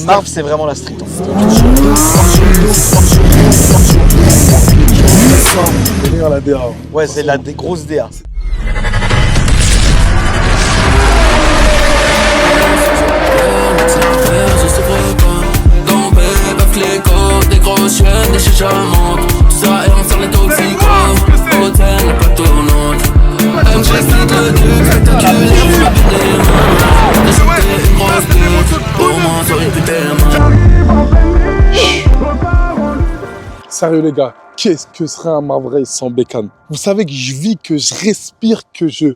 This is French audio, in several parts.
Marv, c'est vraiment la street. La DA. Ouais, c'est la grosse DA. Des grosses chaînes, des chichas montent. Tout ça et on sort les toxicos. Hôtel, la pas tournante. MG split le duc, fait un culé, on a pété les mains. J'ai sauté une grosse pute, pour moi sur une putain. Sérieux les gars, qu'est-ce que serait un Marv sans bécane? Vous savez que je vis, que je respire, que je...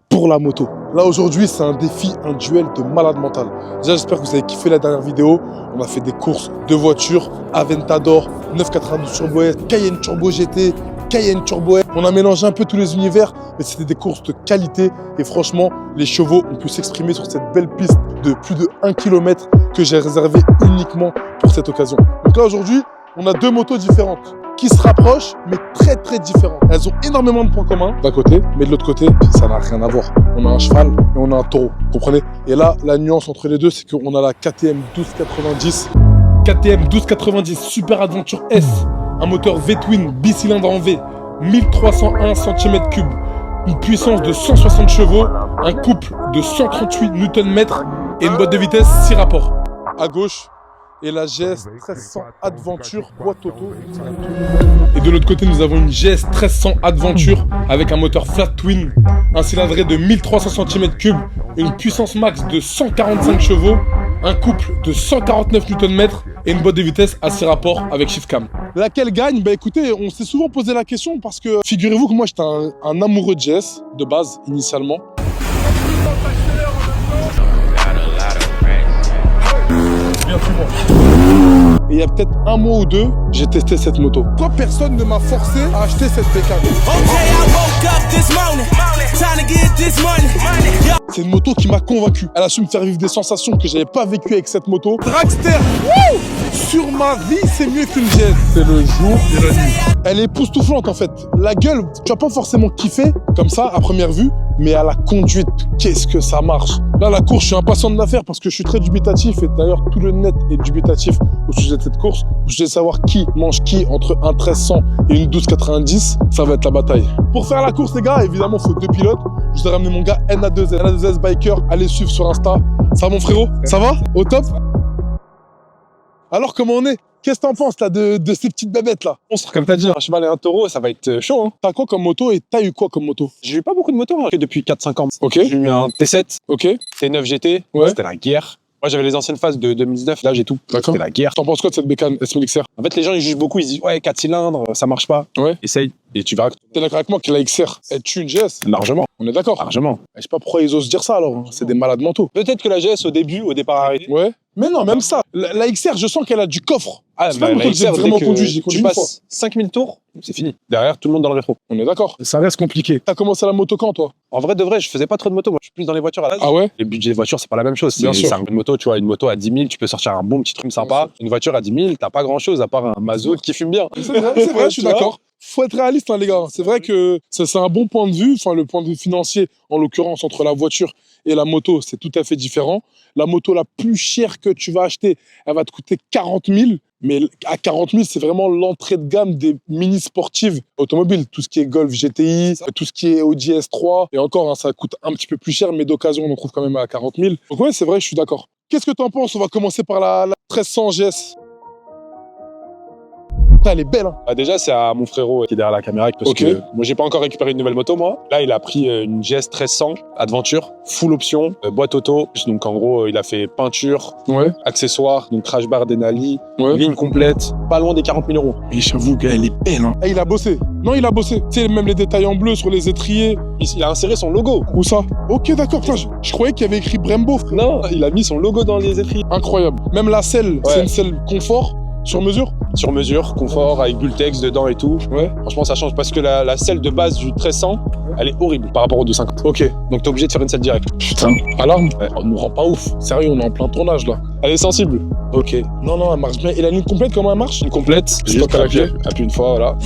pour la moto. Là aujourd'hui c'est un défi, un duel de malade mental. Déjà j'espère que vous avez kiffé la dernière vidéo. On a fait des courses de voitures, Aventador, 992 Turbo S, Cayenne Turbo GT, Cayenne Turbo S. On a mélangé un peu tous les univers, mais c'était des courses de qualité. Et franchement, les chevaux ont pu s'exprimer sur cette belle piste de plus de 1 km que j'ai réservée uniquement pour cette occasion. Donc là aujourd'hui, on a deux motos différentes qui se rapprochent, mais très très différentes. Elles ont énormément de points communs d'un côté, mais de l'autre côté, ça n'a rien à voir. On a un cheval et on a un taureau, vous comprenez? Et là, la nuance entre les deux, c'est qu'on a la KTM 1290. KTM 1290 Super Adventure S, un moteur V-Twin bicylindre en V, 1301 cm3, une puissance de 160 chevaux, un couple de 138 Nm et une boîte de vitesse 6 rapports. À gauche, et la GS 1300 Adventure boîte auto. Et de l'autre côté, nous avons une GS 1300 Adventure avec un moteur flat twin, un cylindré de 1300 cm3, une puissance max de 145 chevaux, un couple de 149 Nm et une boîte de vitesse à 6 rapports avec shift cam. Laquelle gagne? Bah écoutez, on s'est souvent posé la question parce que figurez-vous que moi j'étais un amoureux de GS de base initialement. Et il y a peut-être un mois ou deux, j'ai testé cette moto. Pourquoi personne ne m'a forcé à acheter cette bécane? C'est une moto qui m'a convaincu. Elle a su me faire vivre des sensations que j'avais pas vécues avec cette moto. Dragster, wouh! Sur ma vie, c'est mieux qu'une GS. C'est le jour et la nuit. Elle est époustouflante en fait. La gueule, tu vas pas forcément kiffer comme ça à première vue, mais à la conduite, qu'est-ce que ça marche. Là, la course, je suis impatient de la faire parce que je suis très dubitatif et d'ailleurs tout le net est dubitatif au sujet de cette course. Je veux savoir qui mange qui entre un 1300 et une 1290. Ça va être la bataille. Pour faire la course, les gars, évidemment, il faut deux pilotes. Je vais ramener mon gars NA2S, NA2S Biker. Allez suivre sur Insta. Ça va, mon frérot? Ça va? Au top? Alors, comment on est? Qu'est-ce que t'en penses là de ces petites bébêtes là? Comme t'as dit, un cheval et un taureau, ça va être chaud. Hein. T'as quoi comme moto et t'as eu quoi comme moto? J'ai eu pas beaucoup de motos hein, depuis 4-5 ans. Ok. J'ai eu un T7, ok. T9 GT, Ouais. C'était la guerre. Moi j'avais les anciennes phases de 2019, là j'ai tout. D'accord. C'était la guerre. T'en penses quoi de cette bécane S1000XR? En fait les gens ils jugent beaucoup, ils disent ouais 4 cylindres, ça marche pas. Ouais. Essaye et tu verras que T'es d'accord avec moi que la XR, elle tue une GS? largement. On est d'accord? Largement. Je sais pas pourquoi ils osent dire ça alors, c'est des malades mentaux. Peut-être que la GS au départ arrêté. Ouais. Mais non, même ça. La XR, je sens qu'elle a du coffre. Ah, C'est pas une moto que j'ai vraiment conduit, j'ai conduit tu une fois. passes 5000 tours, c'est fini. Derrière, tout le monde dans le rétro. On est d'accord. Ça reste compliqué. T'as commencé la moto quand, toi? En vrai de vrai, je faisais pas trop de moto. Moi, je suis plus dans les voitures à la base. Ah ouais? Les budgets de voiture, c'est pas la même chose. Bien sûr. C'est une moto, tu vois, une moto à 10 000, tu peux sortir un bon petit truc sympa. Une voiture à 10 000, t'as pas grand chose à part un mazout qui fume bien. C'est vrai, je suis d'accord. Faut être réaliste, hein, les gars. C'est vrai que c'est un bon point de vue. Enfin, le point de vue financier, en l'occurrence, entre la voiture et la moto, c'est tout à fait différent. La moto la plus chère que tu vas acheter, elle va te coûter 40 000. Mais à 40 000, c'est vraiment l'entrée de gamme des mini sportives automobiles. Tout ce qui est Golf GTI, tout ce qui est Audi S3. Et encore, hein, ça coûte un petit peu plus cher, mais d'occasion, on en trouve quand même à 40 000. Donc ouais, c'est vrai, je suis d'accord. Qu'est-ce que t'en penses? On va commencer par la 1300 GS. Putain, elle est belle, hein. Bah déjà, c'est à mon frérot qui est derrière la caméra parce que moi, j'ai pas encore récupéré une nouvelle moto, moi. Là, il a pris une GS 1300 Adventure, full option, boîte auto. Donc, en gros, il a fait peinture, Ouais. accessoires, donc crash bar Denali, Ouais. ligne complète, pas loin des 40 000 euros. Et j'avoue qu'elle est belle, hein. Eh, il a bossé. Non, il a bossé. Tu sais, même les détails en bleu sur les étriers. Il a inséré son logo. Où ça? Ok, d'accord. Putain, je croyais qu'il y avait écrit Brembo, frère. Non, il a mis son logo dans les étriers. Incroyable. Même la selle, Ouais. c'est une selle confort, sur mesure. Sur mesure, confort, avec Bultex dedans et tout. Ouais. Franchement, ça change parce que la selle de base du 1300, elle est horrible par rapport au 250. Ok. Donc, t'es obligé de faire une selle directe. Putain. Alarme. Ouais. On nous rend pas ouf. Sérieux, on est en plein tournage, là. Elle est sensible. Ok. Non, non, elle marche bien. Et la ligne complète, comment elle marche? Une complète. Stop Juste à la appuie, clé. appuie une fois, voilà.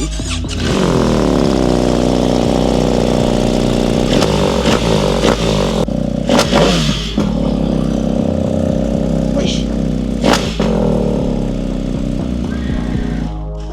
Wesh.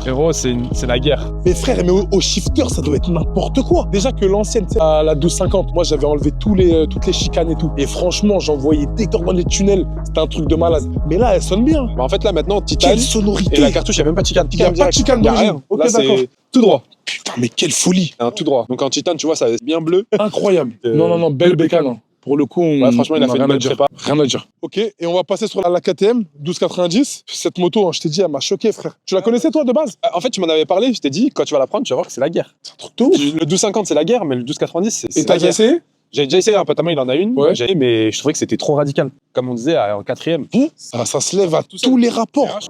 Frérot, c'est la guerre. Mais frère, mais au shifter, ça doit être n'importe quoi. Déjà que l'ancienne, c'est la 1250. Moi, j'avais enlevé toutes les chicanes et tout. Et franchement, j'en voyais dès que dans les tunnels. C'était un truc de malade. Mais là, elle sonne bien. Bah, en fait, là, maintenant, Titane. Quelle sonorité. Et la cartouche, il n'y a même pas de chicane. Il n'y a pas de chicane, il n'y a rien. Ok, là, d'accord. c'est tout droit. Putain, mais quelle folie. Un tout droit. Donc en Titane, tu vois, ça est bien bleu. Incroyable. Non, belle bécane. Hein. Pour le coup, Ouais, franchement, il a fait rien une à belle dire. prépa. Rien à dire. Ok, et on va passer sur la KTM 1290. Cette moto, hein, je t'ai dit, elle m'a choqué, frère. Tu la connaissais, toi, de base? En fait, tu m'en avais parlé, je t'ai dit, quand tu vas la prendre, tu vas voir que c'est la guerre. C'est un truc de ouf. Le 1250, c'est la guerre, mais le 1290, c'est Et t'as la déjà guerre. essayé? J'ai déjà essayé, un pote à moi, il en a une. Ouais. Mais je trouvais que c'était trop radical. Comme on disait, en quatrième. Ça se lève à tous les rapports.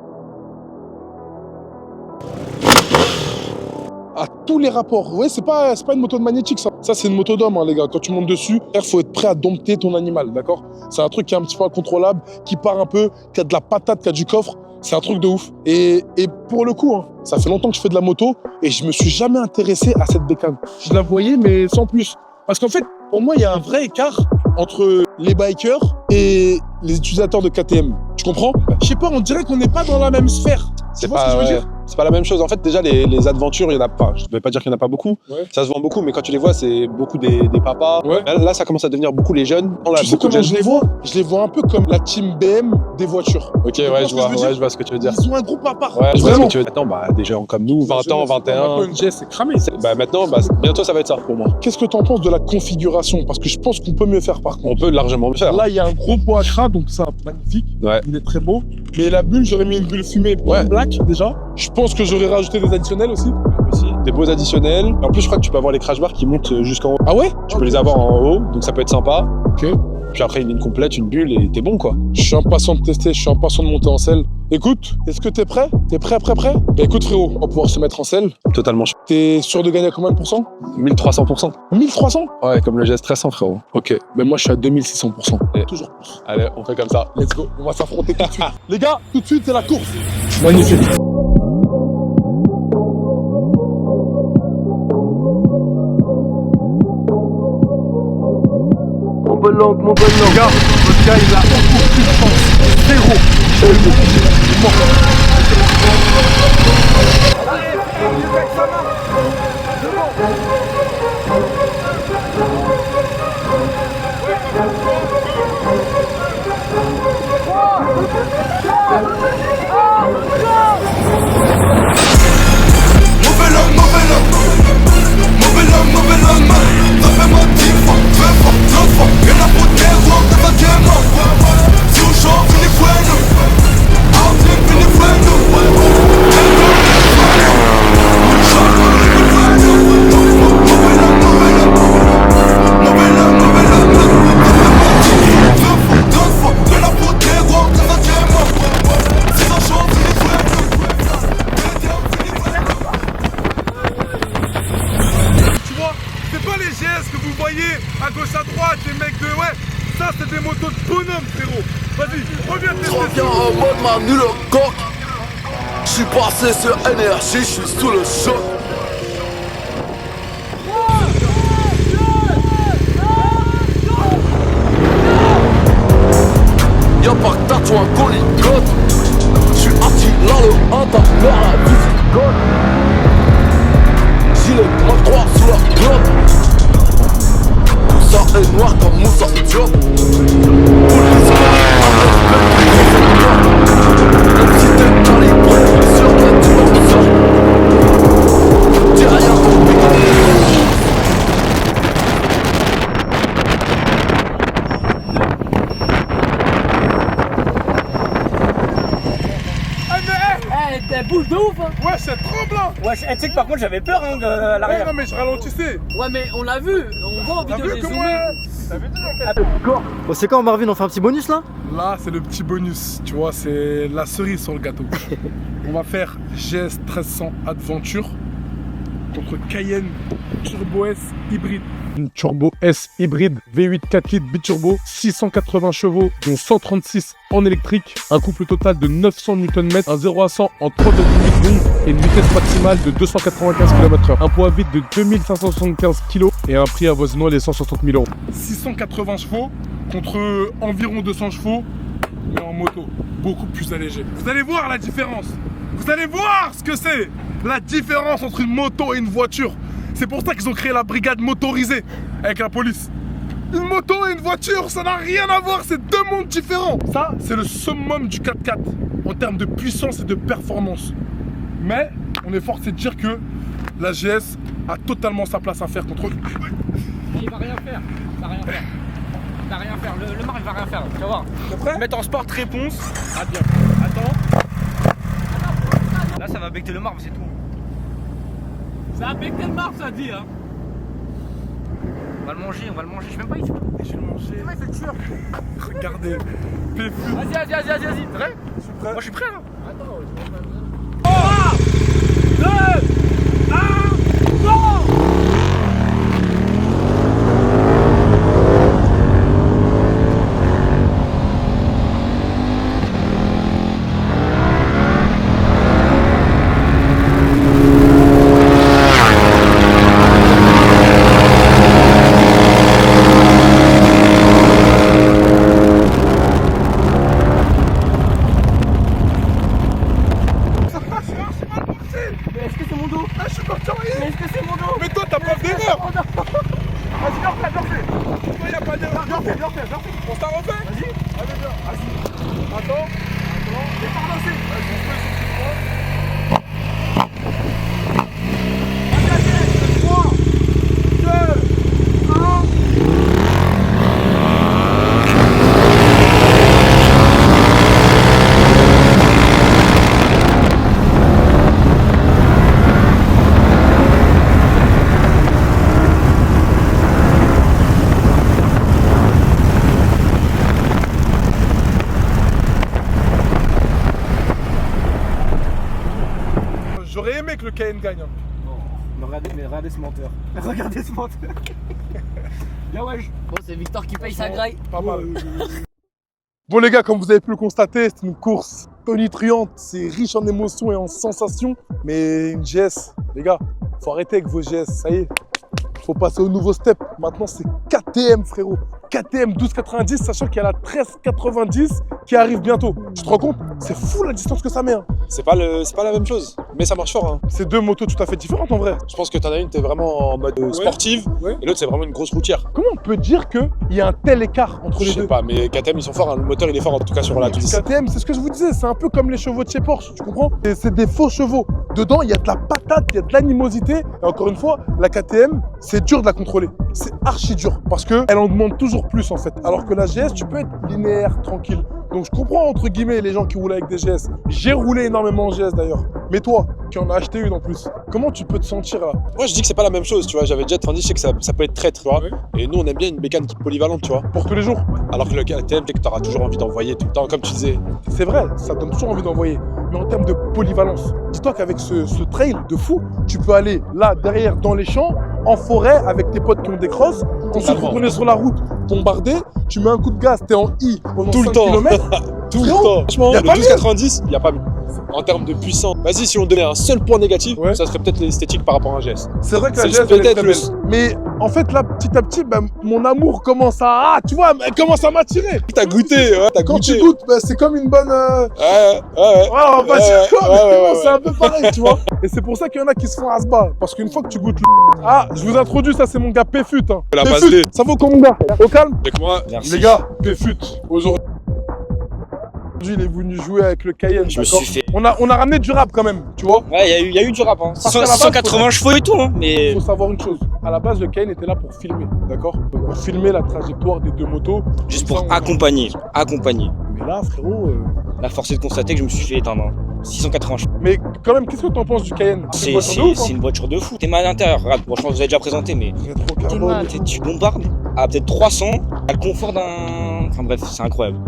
À tous les rapports. Ouais, c'est pas une moto de magnétique, ça. Ça, c'est une moto d'homme, hein, les gars. Quand tu montes dessus, il faut être prêt à dompter ton animal, d'accord? C'est un truc qui est un petit peu incontrôlable, qui part un peu, qui a de la patate, qui a du coffre. C'est un truc de ouf. Et pour le coup, hein, ça fait longtemps que je fais de la moto et je me suis jamais intéressé à cette bécane. Je la voyais, mais sans plus. Parce qu'en fait, pour moi, il y a un vrai écart entre les bikers et les utilisateurs de KTM. Tu comprends? Je sais pas, on dirait qu'on n'est pas dans la même sphère. Tu vois ce que je veux dire? C'est pas la même chose. En fait, déjà, les aventures, il y en a pas. Je ne vais pas dire qu'il n'y en a pas beaucoup. Ouais. Ça se vend beaucoup, mais quand tu les vois, c'est beaucoup des papas. Ouais. Là, ça commence à devenir beaucoup les jeunes. Tu sais comment je les vois? Je les vois un peu comme la team BM des voitures. Ok, ouais, je vois ce que tu veux dire. Ils ont un groupe à part. Ouais, je vois ce Vraiment. que tu veux dire. Maintenant, des gens comme nous, 20 ans, 21. Maintenant, une GS, c'est cramé. Maintenant, bientôt, ça va être ça pour moi. Qu'est-ce que t'en penses de la configuration? Parce que je pense qu'on peut mieux faire par contre. On peut largement le faire. Là, il y a un gros pot à cras, donc c'est magnifique. Ouais. Il est très beau. Mais la bulle, j'aurais mis une bulle fumée black déjà. Je pense que j'aurais rajouté des additionnels aussi. Aussi. Des beaux additionnels. En plus, je crois que tu peux avoir les crash bars qui montent jusqu'en haut. Ah ouais? Tu peux les avoir en haut, donc ça peut être sympa. Ok. Puis après, une ligne complète, une bulle, et t'es bon, quoi. Je suis impatient de tester, je suis impatient de monter en selle. Écoute, est-ce que t'es prêt? T'es prêt? Bah écoute frérot, on va pouvoir se mettre en selle. Totalement. T'es sûr de gagner à combien de pourcents? 1300%. 1300? Ouais, comme le geste 1300, frérot. Ok, mais moi je suis à 2600%. Et- Toujours plus. Allez, on fait comme ça. Let's go, on va s'affronter tout de suite. Les gars, tout de suite c'est la course. Magnifique. Mon belong. Les gars, votre gars il a aucune chance. Zéro. Tu vois, c'est pas les GS que vous voyez à gauche à droite, les mecs de ça c'est des motos de bonhomme frérot. Vas-y, reviens tester. Reviens en mode Manu le coq. J'suis passé sur énergie, j'suis sous le choc. Y'a pas que t'as toi un colicote. J'suis Attila le Hanta, vers la visite. Gilet Mark 3 sous la clope. Tout ça est noir comme Moussa Diop. Même si t'es calibré, bien sûr que tu m'en sors. Dis rien compliqué. Elle bouge de ouf hein. Ouais, c'est trop blanc. Ouais, tu sais que par contre j'avais peur hein, à l'arrière. Non mais je ralentissais. Ouais mais on l'a vu, on voit en T'as vidéo vu des comment zoomés. Bon, c'est quand Marvin, on fait un petit bonus là? Là, c'est le petit bonus, tu vois, c'est la cerise sur le gâteau. On va faire GS 1300 Adventure contre Cayenne Turbo S hybride. Une Turbo S hybride V8 4 litres biturbo, 680 chevaux, dont 136 en électrique, un couple total de 900 Nm, un 0 à 100 en 3,8 secondes et une vitesse maximale de 295 km/h. Un poids vide de 2575 kg et un prix avoisinant les 160 000 €. 680 chevaux contre environ 200 chevaux, mais en moto, beaucoup plus allégé. Vous allez voir la différence. Vous allez voir ce que c'est. la différence entre une moto et une voiture. C'est pour ça qu'ils ont créé la brigade motorisée avec la police. Une moto et une voiture, ça n'a rien à voir, c'est deux mondes différents. Ça, c'est le summum du 4x4 en termes de puissance et de performance. Mais on est forcé de dire que la GS a totalement sa place à faire contre eux. Il va rien faire. Il va rien faire. Il va rien faire. Le Marv il va rien faire. Tu vas voir. T'es prêt? Mettre en sport réponse. Ah bien. Attends. Là, ça va becter le Marv, c'est tout. Ça va becter le Marv, ça dit. Hein. On va le manger, on va le manger. Je sais même pas, il fait. Je vais le manger. Il fait le tueur. Regardez. Péfu. Vas-y. T'es prêt? Je suis prêt. Moi, je suis prêt là. Attends, je vais pas. 3, 2, 1, go! On s'en refait? Vas-y. Allez, viens. Vas-y. Attends. Et par là, c'est. Vas-y, Vas-y, 3, 2, 1. J'aurais aimé que le Cayenne gagne. Mais regardez ce menteur. Regardez ce menteur. Bien wesh. Bon, c'est Victor qui paye sa graille. Pas mal. Bon les gars, comme vous avez pu le constater, c'est une course tonitruante, c'est riche en émotions et en sensations. Mais une GS, les gars, faut arrêter avec vos GS, ça y est. Faut passer au nouveau step. Maintenant, c'est KTM, frérot. KTM 1290, sachant qu'il y a la 1390 qui arrive bientôt. Tu te rends compte? C'est fou la distance que ça met. Hein. C'est pas la même chose, mais ça marche fort. Hein. C'est deux motos tout à fait différentes en vrai. Je pense que t'en as une, t'es vraiment en mode sportive, et l'autre, c'est vraiment une grosse routière. Comment on peut dire qu'il y a un tel écart entre les Je sais deux? pas, mais KTM, ils sont forts. Hein. Le moteur, il est fort, en tout cas, sur la 12. KTM, c'est ce que je vous disais, c'est un peu comme les chevaux de chez Porsche, tu comprends? C'est des faux chevaux. Dedans, il y a de la patate, il y a de l'animosité. Et encore une fois, la KTM, c'est dur de la contrôler. C'est archi dur parce qu'elle en demande toujours plus en fait. Alors que la GS, tu peux être linéaire, tranquille. Donc je comprends entre guillemets les gens qui roulent avec des GS. J'ai roulé énormément en GS d'ailleurs. Mais toi, qui en as acheté une en plus, comment tu peux te sentir là? Moi, je dis que c'est pas la même chose, tu vois. J'avais déjà dit, je sais que ça peut être traître, tu vois. Et nous, on aime bien une bécane qui est polyvalente, tu vois. Pour tous les jours. Alors que le KTM, c'est que t'auras toujours envie d'envoyer tout le temps, comme tu disais. C'est vrai, ça donne toujours envie d'envoyer. Mais en termes de polyvalence, dis-toi qu'avec ce trail de fou, tu peux aller là, derrière, dans les champs, en forêt, avec tes potes qui ont des crosses. Ensuite, retourner sur la route, bombarder, tu mets un coup de gaz, t'es en I pendant Tout 5 le temps. km. Tout le temps. Franchement, y a le pas mieux. 1290, il n'y a pas mieux. En termes de puissance, vas-y, si on donnait un seul point négatif, Ouais. ça serait peut-être l'esthétique par rapport à un GS. C'est vrai que la C'est GS, elle est peut-être très le- belle. Mais en fait, là, petit à petit, ben, mon amour commence à... Ah, tu vois, elle commence à m'attirer. T'as goûté, ouais, t'as Quand goûté. tu goûtes, ben, c'est comme une bonne... Ouais. Ouais, on va pas dire quoi, mais ouais. c'est un peu pareil, tu vois. Et c'est pour ça qu'il y en a qui se font asbas. Parce qu'une fois que tu goûtes le... Ah, je vous introduis, ça c'est mon gars Péfut. Hein. La Péfut, passe D. ça vaut comme mon gars. Au calme. Avec moi, Les gars, Péfut, aujourd'hui, il est venu jouer avec le Cayenne. Je me d'accord. suis fait. On a ramené du rap quand même, tu vois. Ouais, il y a eu du rap, hein. Parce qu'à la base, 180 chevaux et tout, hein. Il Mais faut savoir une chose. À la base, le Cayenne était là pour filmer, d'accord. Pour filmer la trajectoire des deux motos. juste Comme pour ça, on- accompagner. Mais là, frérot... La force est de constater que je me suis fait éteindre. Hein. 680 chevaux. Mais quand même, qu'est-ce que t'en penses du Cayenne? C'est une voiture de ouf, hein. une voiture de fou. T'es mal à l'intérieur. Regarde, bon, je pense que vous avez déjà présenté, mais. Rétro T'es carbone mal, et tout. tu bombardes à peut-être 300. T'as le confort d'un. Enfin bref, c'est incroyable.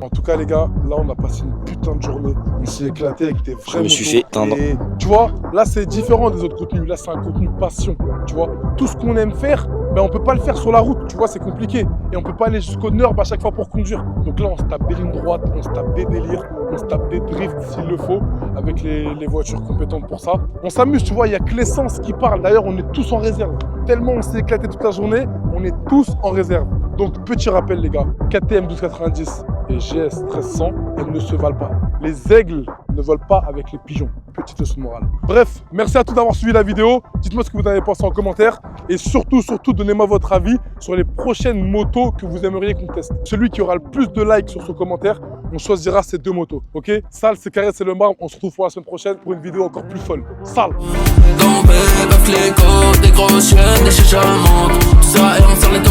En tout cas, les gars, là, on a passé une putain de journée. On s'est éclaté avec des vrais Je me suis motos. fait éteindre. Et tu vois, là, c'est différent des autres contenus. Là, c'est un contenu passion. Tu vois, tout ce qu'on aime faire, ben, on peut pas le faire sur la route. Tu vois, c'est compliqué. Et on peut pas aller jusqu'au nord à chaque fois pour conduire. Donc là, on se tape des lignes droites, on se tape des délires, on se tape des drifts s'il le faut, avec les voitures compétentes pour ça. On s'amuse, tu vois, il y a que l'essence qui parle. D'ailleurs, on est tous en réserve. Tellement on s'est éclaté toute la journée, on est tous en réserve. Donc, petit rappel, les gars, KTM 1290 et GS 1300, elles ne se valent pas. Les aigles ne volent pas avec les pigeons. Petite leçon de morale. Bref, merci à tous d'avoir suivi la vidéo. Dites-moi ce que vous en avez pensé en commentaire. Et surtout, donnez-moi votre avis sur les prochaines motos que vous aimeriez qu'on teste. Celui qui aura le plus de likes sur ce commentaire, on choisira ces 2 motos. Ok? Sale, c'est carré, c'est le marbre. On se retrouve pour la semaine prochaine pour une vidéo encore plus folle. Sale! Tombé, bœuf, les côtes, des grosses chiennes, des chichas montent. Tout ça et on sort les